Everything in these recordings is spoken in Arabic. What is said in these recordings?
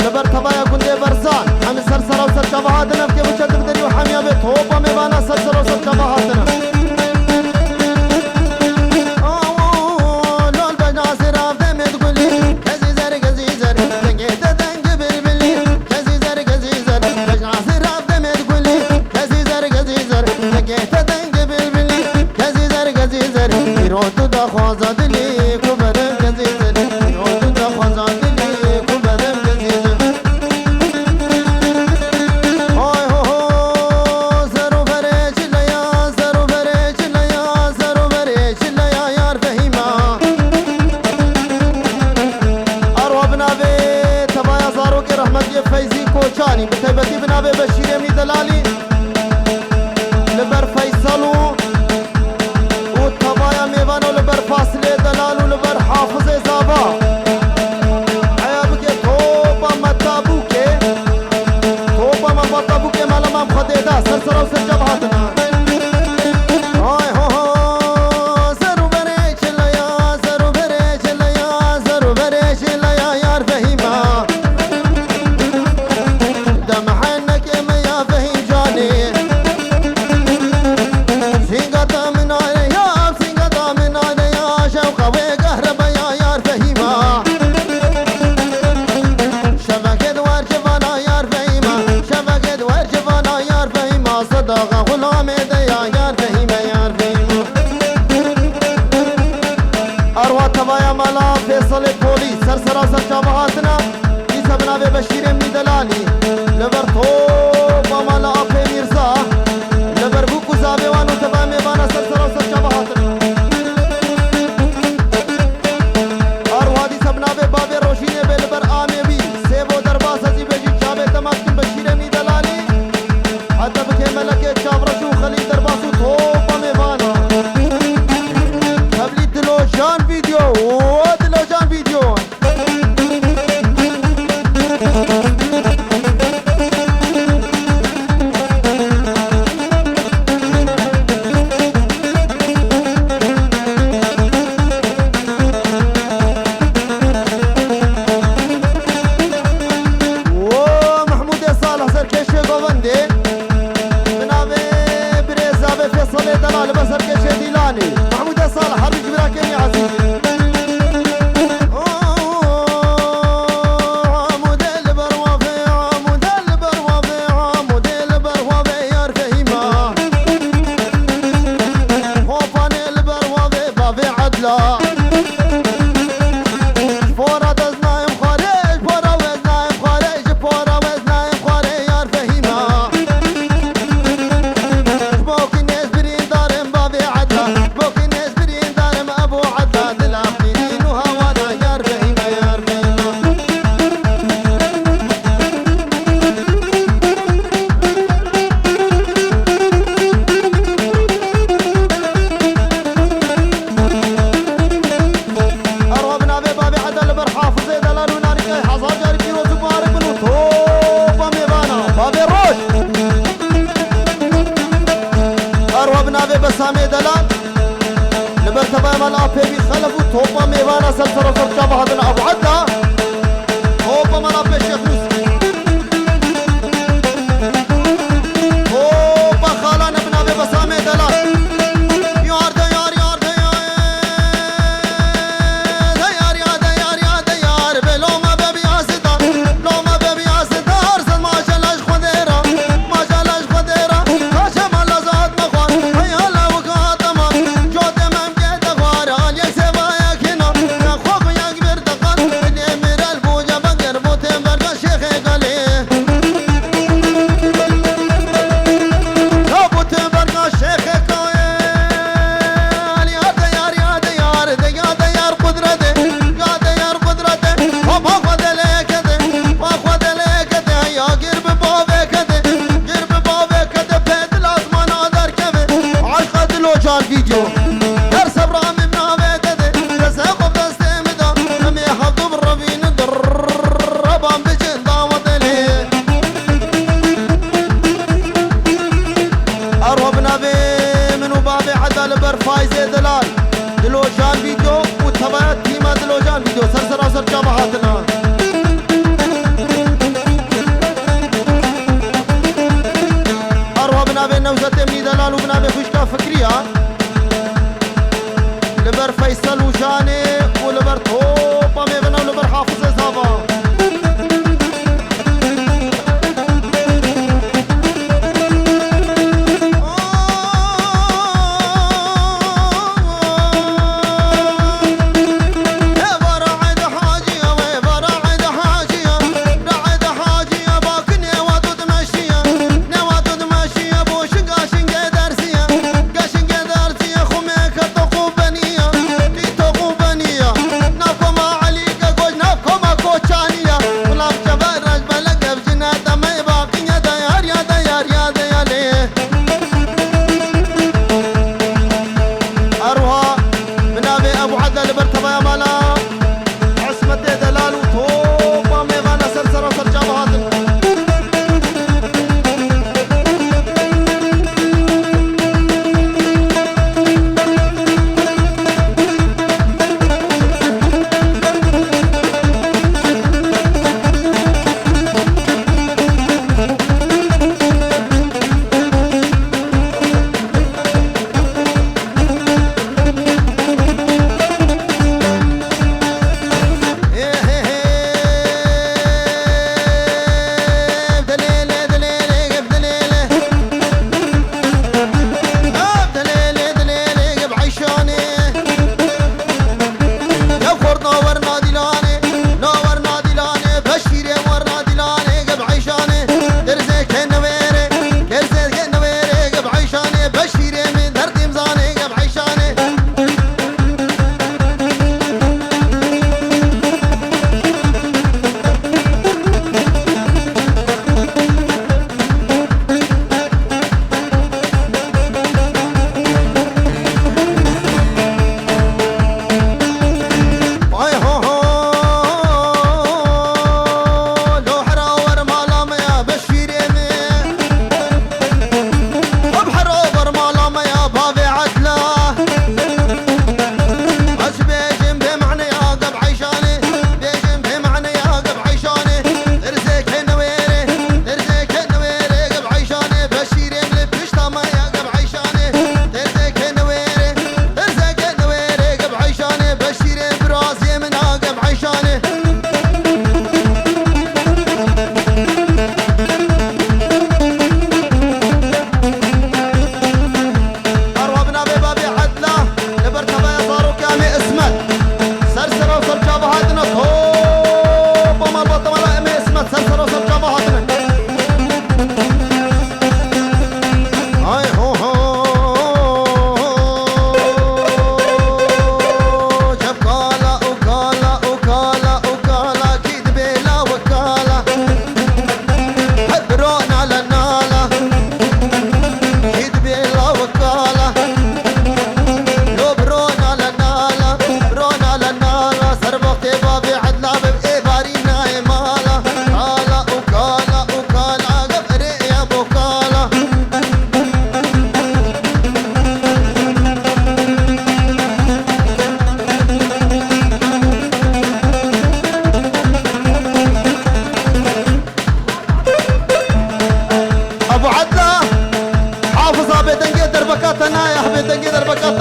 لبر تبايا كنت برزان عم سر سر وسر تایبەتی بنابێ بەشیر ئەمنی دەلالی لەبەر فەیسەڵ و تەبایە میێوان و لەبەر فاسلێ دەلال و لەبەر حافزێ زابا ئەیا بکێ تۆپە مەتابووکێ تۆپە مەبەتەبووکێ مەلەمام خەدێدا سەرسەرە و سەرجەب هاتنە فيصل البوليس سرسرا سرجابة هاتنا إيسا بنابي بشير امني دلالي لبر طوبة مالا أبي ميرزا لبر بوكو زابي وانو تبا ميبانا سرسرا سرجابة هاتنا أروها ديسا بنابي بابي روشيني بي لبر آمي بي سيبو درباسة زي بجي جابي تماكين بشير امني دلالي حتى بكي ملكي جابرشو خليل درباسو طوبة ميبانا قبلي دلو جان فيديو فيديو محمود صالح سركشي قوندي بنابي بريزا بفيصل دلال بسركشي ديلاني محمود صالح حرج براكين يا عزيزي بسامي دلال لبرتبا مال ابي خلفوا توبا ميوانا سلسله سرجابه هذا ابو عدا توبا مال ابي شيخ توبا خالنا ابن ابي بسامي دلال يار ديار يار ديار يار ديار بلو ما ببي اسدار لو ما ببي اسدار زل ما جلاش خديره ما جلاش خديره هاشم الله زاد مخوان الفيديو در صبر من نابته تساقب دستمدا لم يحضر بالربين دربان بجن داوت لي أروبنا من وبابي حتى لبر فايزة دلال دلوجان فيديو وتبعت تيما دلوجان فيديو سرسر سرجابة هاتنا أروبنا نوزة مني دلال وبنا بفشكا فكرية لبر فيصل وجاني ولبر توبا ميبنا ولبر حافظ زابا ويبر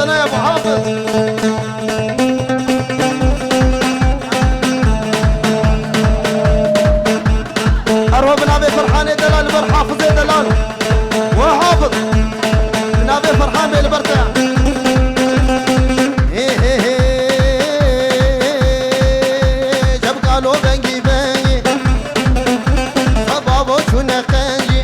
وطنا يا ابو حافظ اروح بنابي فرحان دلال بر حافظ دلال وحافظ بنابي فرحان بالبرتع جب قالوا بنجي بنجي صبابو شو نقنجي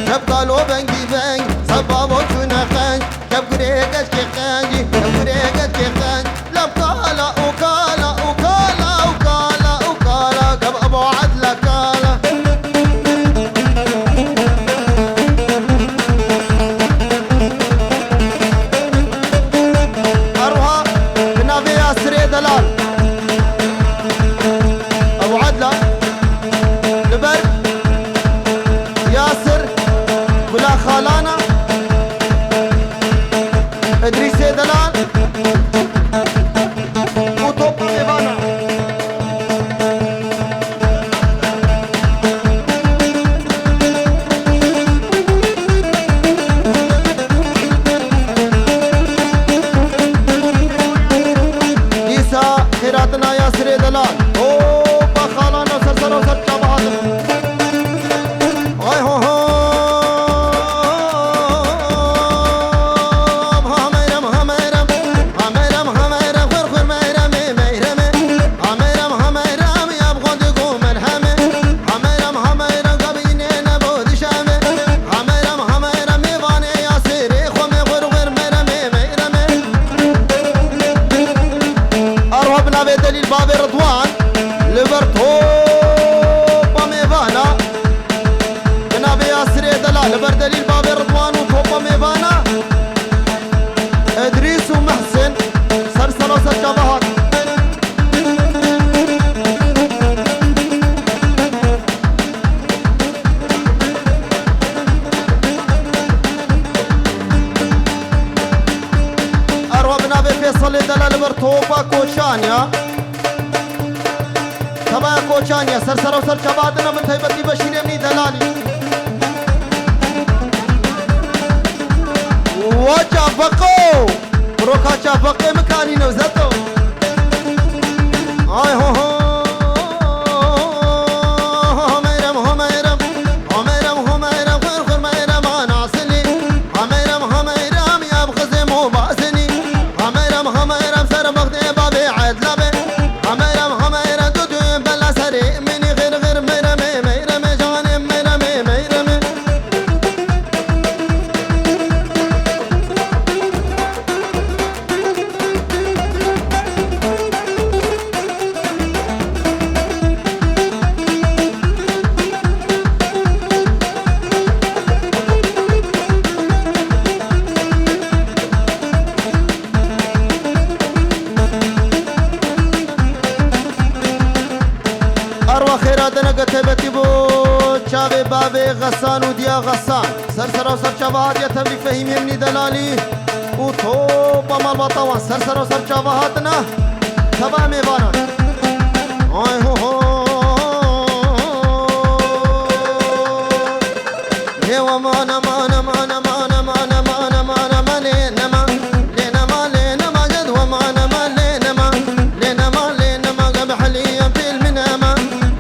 جب قالوا بنجي بنجي صبابو شو نقنجي جب قريقش كي خنجي جب قريقش كي خنجي لم قالا وقالا وقالا وقالا وقالا قب ابو عدلا قالا اروها بنابي ياسري دلال ابو عدلا لبر ياسر ولا خالانا ادريس دلال وطوب ايفانا عيسى خيراتنا ياسر دلال اوبا خالانا سرسر وسر شبهات اي هو هو دليل باب رضوان لبرتوبا ميفانا بنابي ياسري دلال لبر دليل باب رضوان وطوبا ميفانا ادريس ومحسن سرسل وسر جبهات اروى بنابي فيصل دلال لبرتوبا كوشانيا تبا كوشانيا سرسر وسر جبهاتنا من ثيبتي بشير ابني دلالي وجافقو روكا جافقي مكاني نوزتو اي هو هو هميرم هميرم هميرم هميرم خير خير ميرم انا عسلي هميرم هميرم يا بخزي مو باسني هميرم هميرم سر بغدي بابي عدلبي هميرم هميرم دودو بلا سري مني غير غير ميرمي ميرمي جاني ميرمي ميرمي اروى خيراتنا كتبتي بو شابي بابي غسان وديا غسان سرسر وسر شبهات يا تبلي فهيم يمني دلالي وطوبا مال بطوان سرسر وسر شبهاتنا تبا ميبانا اي هو هو هو مانا مانا مانا مانا مانا مانا مانا مالينا ما لينا ما لينا ما جد ومانا ما لينا ما لينا ما لينا ما قبل حليا في المنامة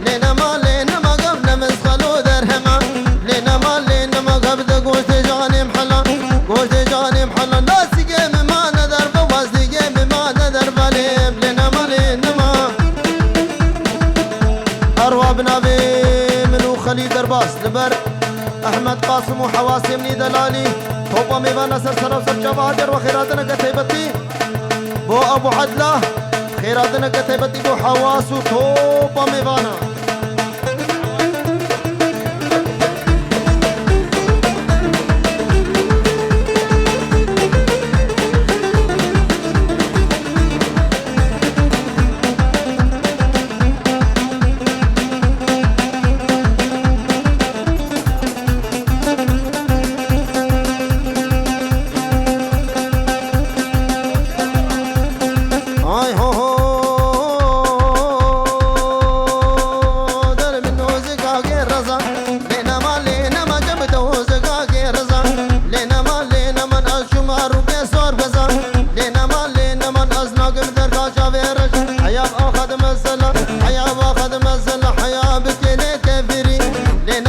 لينا ما لينا ما قبل مسخلو درهما لينا ما لينا ما قبل قوت جاني محلا قوت جاني محلا ناس جيم ما ندر بواز جيم ما ندر بليم لينا ما لينا ما اروى بنابي منو خليل درباس لبر احمد قاسم وحواسي مني دلالي توبا ميبانا سرسر وسر جبهات وخيراتنا كتيبتي بو ابو عدله خيراتنا كتيبتي بو حواس وتوبا ميبانا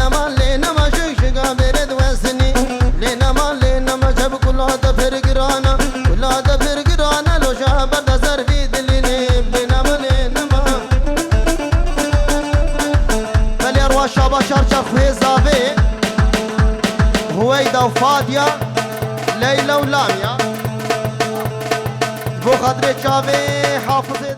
لينما شقشقا برد وسني لينما جاب كلها دفر قرانا كلها دفر قرانا لو شابر دزر في دليني لينما بل يروى شابا شرشر خوي زابي هويدا وفاديا ليلى ولاميا بو خاطري شافي حافظ